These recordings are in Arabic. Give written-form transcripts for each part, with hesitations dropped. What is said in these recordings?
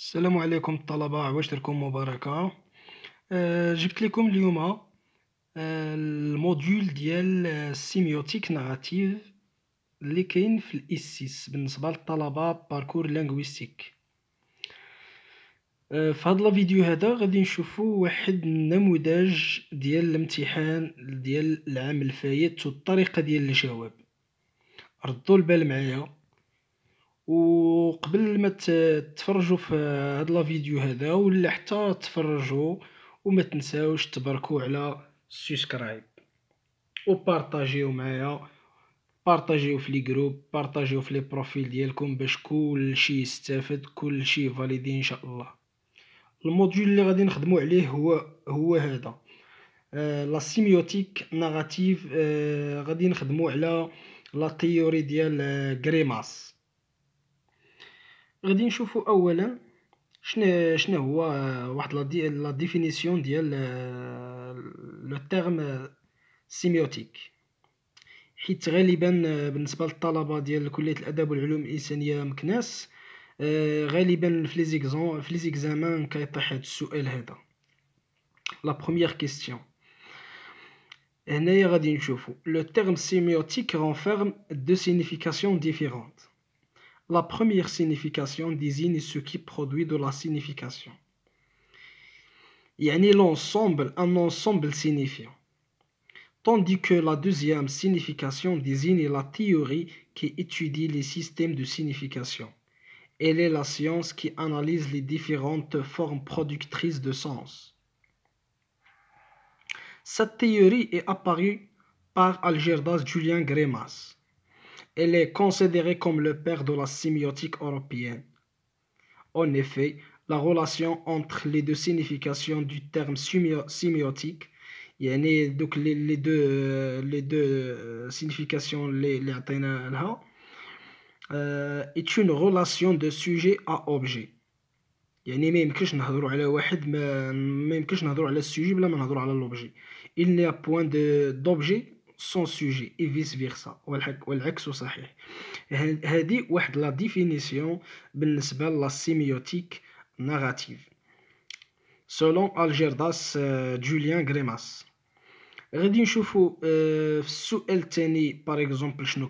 السلام عليكم الطلبة، عواشركم مباركة. جبت لكم اليوم الموديول ديال السيميوتيك ناراتيف اللي كاين في الإسيس بالنسبة للطلبة باركور لانغويستيك. في هذا الفيديو هذا غادي نشوفوا واحد النموذج ديال الامتحان ديال العام الفايت والطريقة ديال الجواب. ردوا البال معايا، وقبل ما تفرجوا في هذا الفيديو هذا ولا حتى تفرجوا وما تنساوش تباركوا على سبسكرايب وبارطاجيو معايا، بارطاجيو في لي جروب، بارطاجيو في لي بروفيل ديالكم باش كلشي يستافد، كلشي فاليدي ان شاء الله. الموديول اللي غادي نخدموا عليه هو هذا لا سيميوتيك ناراتيف. غادي نخدموا على لا تيوري ديال غريماس. غادي نشوفوا اولا شنو هو واحد لا ديفينيسيون ديال لو تيرم سيميوتيك، حيت غالبا بالنسبه للطلبه ديال كليه الادب والعلوم الانسانيه مكناس غالبا في لي زيكزامان كيطيح هذا السؤال هذا. لا بروميير كيستيون هنايا غادي نشوفوا لو تيرم سيميوتيك renferme deux significations différentes. La première signification désigne ce qui produit de la signification. يعني l'ensemble, un ensemble signifiant. Tandis que la deuxième signification désigne la théorie qui étudie les systèmes de signification. Elle est la science qui analyse les différentes formes productrices de sens. Cette théorie est apparue par Algirdas Julian Greimas. Elle est considérée comme le père de la sémiotique européenne. En effet, la relation entre les deux significations du terme sémiotique, يعني دوك les deux significations اللي عطينا لها est une relation de sujet à objet. يعني ما يمكنش نهضروا على واحد ما يمكنش نهضروا على السوجي بلا ما نهضروا على لوبجي. Il n'y a point d'objet sans sujet et vice versa. والعكس صحيح. هذه واحد لا ديفينيسيون بالنسبه للسيميوتيك ناراتيف selon Algirdas جوليان غريماس. غادي نشوفوا في السؤال الثاني باغ اكزومبل شنو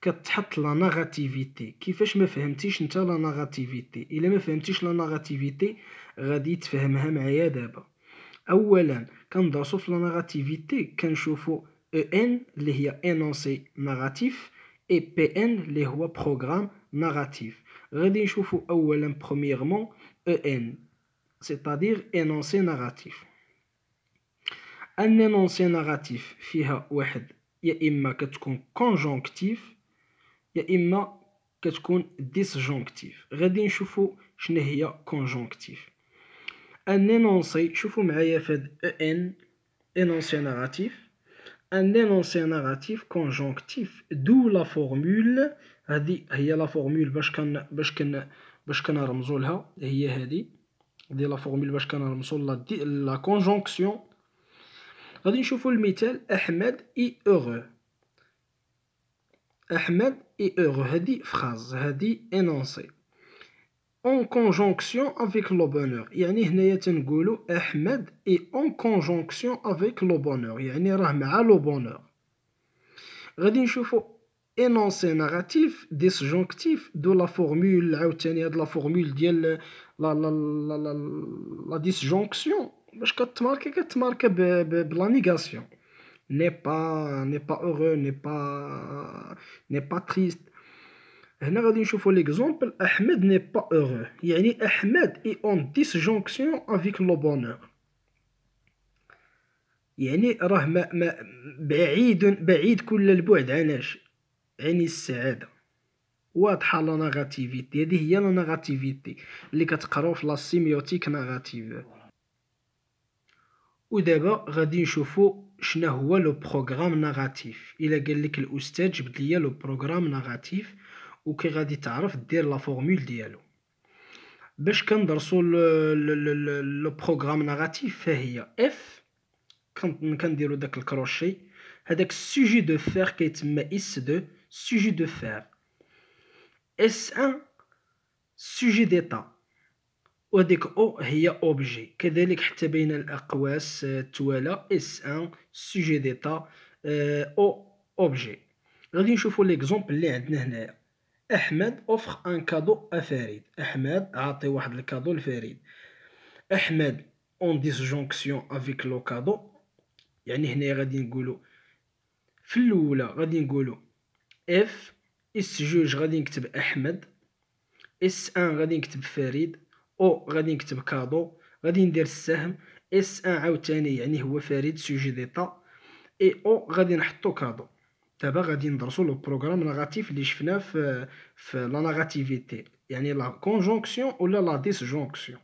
كتحط لا ناراتيفيتي. كيفاش ما فهمتيش انت لا ناراتيفيتي؟ الا ما فهمتيش لا ناراتيفيتي غادي تفهمها معايا دابا. اولا كندرسوا في لا ناراتيفيتي كنشوفوا ان اللي هي انونسي ناراتيف et PN اللي هو بروغرام ناراتيف. غادي نشوفوا اولا برومييرمون EN c'est-à-dire énoncé narratif. ان énoncé narratif فيها واحد يا اما كتكون كونجونكتيف يا اما كتكون ديسجونكتيف. غادي نشوفوا شنو هي كونجونكتيف. ان énoncé شوفوا معايا فهاد EN énoncé narratif. Un énoncé narratif conjonctif, d'où la formule. هذه هي لا فورمول باش كنرمزوا لها، هي هذه لا فورمول باش كنرمزوا لا كونجونكسيون. غادي نشوفوا المثال احمد اي heureux. احمد اي heureux هذه فراز، هذه énoncé en conjonction avec le bonheur. يعني هنايا تنقولوا احمد اي en conjonction avec le bonheur، يعني راه مع لو بونور. غادي نشوفوا énoncé narratif disjonctif de la formule. عاوتاني هاد لا فورمول ديال لا disjonction باش كتماركا بلا نيغاسيون. n'est pas heureux, n'est pas triste. هنا غادي نشوفوا ليكزامبل احمد n'est pas heureux، يعني احمد est en disjonction avec le bonheur، يعني راه بعيد كل البعد عن السعاده. واضحه لا نيغاتيفيتي، هذه هي لا نيغاتيفيتي اللي كتقراو في لا سيميوتيك نيغاتيف. ودابا غادي نشوفوا شنو هو لو بروغرام نيغاتيف. الا قال لك الاستاذ جبد لي لو بروغرام نيغاتيف وكي غادي تعرف دير لا فورمول ديالو. باش كندرسوا لو بروغرام نيغاتيف فهي اف كنديروا داك الكروشي، هذاك السوجي دو فير كيتسمى اس 2 sujet de faire. S1 sujet d'état. وهذيك او هي اوبجي. كذلك حتى بين الاقواس التوالى S1 سوجي ديتا او اوبجي. غادي نشوفوا ليكزومبل اللي عندنا هنايا. احمد اوفر ان كادو ا فريد. احمد عاطي واحد الكادو لفريد. احمد اون ديسجونكسيون افيك لو كادو، يعني هنايا غادي نقولوا في الاولى غادي نقولوا اف اس جوج غادي نكتب احمد، اس ان غادي نكتب فريد، او غادي نكتب كادو، غادي ندير السهم، اس ان عاوتاني يعني هو فريد سوجي ديتا، اي او غادي نحطو كادو. دابا غادي ندرسو لو بروغرام نيغاتيف اللي شفناه في لا نيغاتيفيتي، يعني لا كونجونكسيون ولا لا ديسجونكسيون.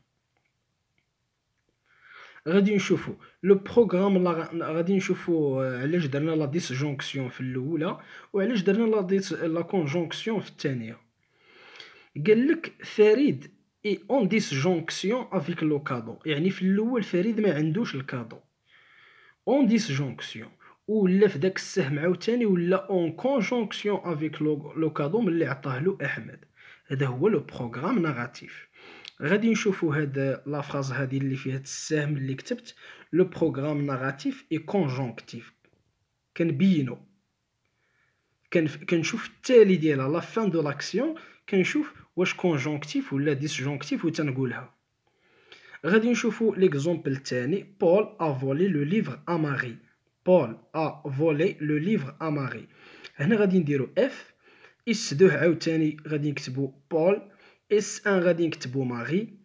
غادي نشوفو لو بروغرام غادي نشوفو علاش درنا لا ديسجونكسيون في الاولى وعلاش درنا لا كونجونكسيون في الثانيه. قال لك فريد اي اون ديسجونكسيون افيك لو كادو، يعني في الاول فريد ما عندوش الكادو. اون ديسجونكسيون ولا في داك السهم عاوتاني ولا اون كونجونكسيون افيك لو كادو ملي عطاه له احمد. هذا هو لو بروغرام نيغاتيف. غادي نشوفوا هاد لا فراز هذه اللي فيها السهم اللي كتبت لو بروغرام نيغاتيف اي كونجونكتيف. كنبينو كنشوف التالي ديالها لا فان دو لاكسيون، كنشوف واش كونجونكتيف ولا ديسجونكتيف وتنقولها. غادي نشوفوا ليكزومبل الثاني. بول ا فولي لو ليفر ا ماري. بول ا فولي لو ليفر ا ماري. هنا غادي نديرو اف اس 2 عاوتاني غادي نكتبو بول، اس 1 غادي نكتبو ماري،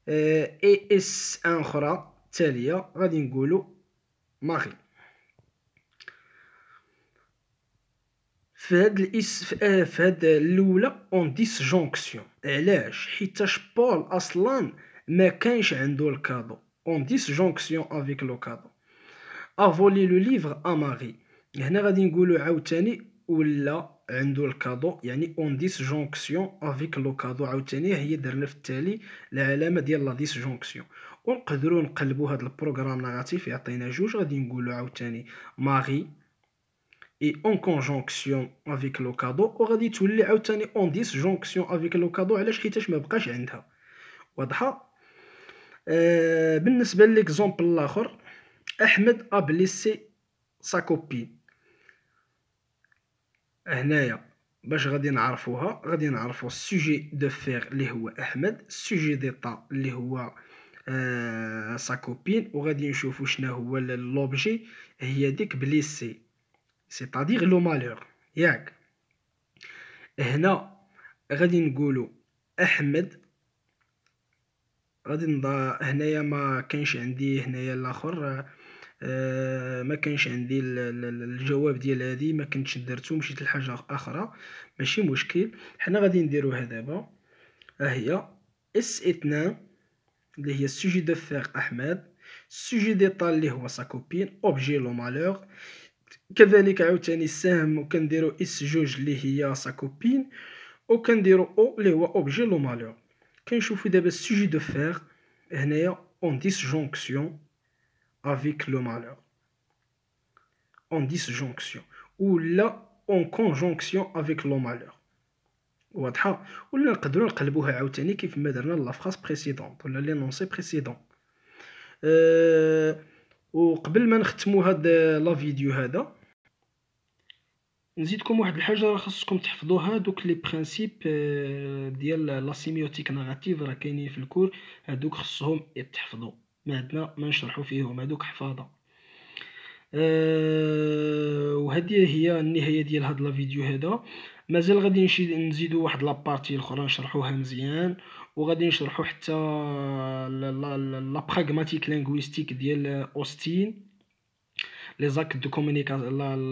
اي اس 1 اخرى التاليه غادي نقولو ماري. في هاد الاولى اون ديسجونكسيون. علاش؟ حيتاش بول اصلا ما كانش عنده الكادو. اون ديسجونكسيون افيك لو كادو. افولي لو ليفر ا ماري. هنا غادي نقولو عاوتاني ولا عنده الكادو، يعني اون ديسجونكسيون افيك لو كادو. عاوتاني هي درنا في التالي العلامه ديال لا ديسجونكسيون. ونقدروا نقلبوا هذا البروغرام نيغاتيف يعطينا جوج. غادي نقولوا عاوتاني ماري et en conjonction avec le cadeau، وغادي تولي عاوتاني en disjonction avec le cadeau. علاش؟ حيتاش ما بقاش عندها. واضحه؟ بالنسبه ليكزومبل الاخر، احمد ا بليسي سا كوبين. هنايا باش غادي نعرفوها غادي نعرفو السوجي دو فير اللي هو احمد، السوجي ديتا اللي هو سا كوبين، وغادي نشوفو شنو هو لوبجي هي ديك بليسي سيتادير لو مالور. ياك هنا غادي نقولوا احمد. غادي نضع هنايا ما كانش عندي هنايا الاخر ما كانش عندي الجواب ديال هذه، ما كنتش درتو، مشيت لحاجه اخرى. ماشي مشكل، حنا غادي نديروها دابا. ها هي اس 2 اللي هي السوجي دو فير احمد، السوجي ديتا اللي هو سا كوبين، اوبجي لو مالور. كذلك عاوتاني السهم وكنديرو اس جوج اللي هي سا كوبين، وكنديرو او اللي هو اوبجي لو مالور. كنشوفو دابا السوجي دو فير هنايا اون ديسجونكسيون افيك لو مالور، اون ديسجونكسيون ولا اون كونجونكسيون افيك لو مالور. واضحه؟ ولا نقدروا نقلبوها عاوتاني كيف ما درنا لا فراس بريسيدونط ولا لينونسي بريسيدون. وقبل ما نختموا هاد لا فيديو هذا، نزيدكم واحد الحاجه راه خاصكم تحفظوها. دوك لي برينسيپ ديال لا سيميوتيك نيغاتيف راه كاينين في الكور، هادوك خصهم يتحفظوا، ما عندنا ما نشرحوا فيهم، هادوك حفاظه. وهذه هي النهايه ديال هاد لا فيديو هذا. مازال غادي نزيدوا واحد لابارتي الاخرى نشرحوها مزيان، وغادي نشرحوا حتى لا براغماتيك لينغويستيك ديال اوستين، لي زاك دو كومونيكاسيون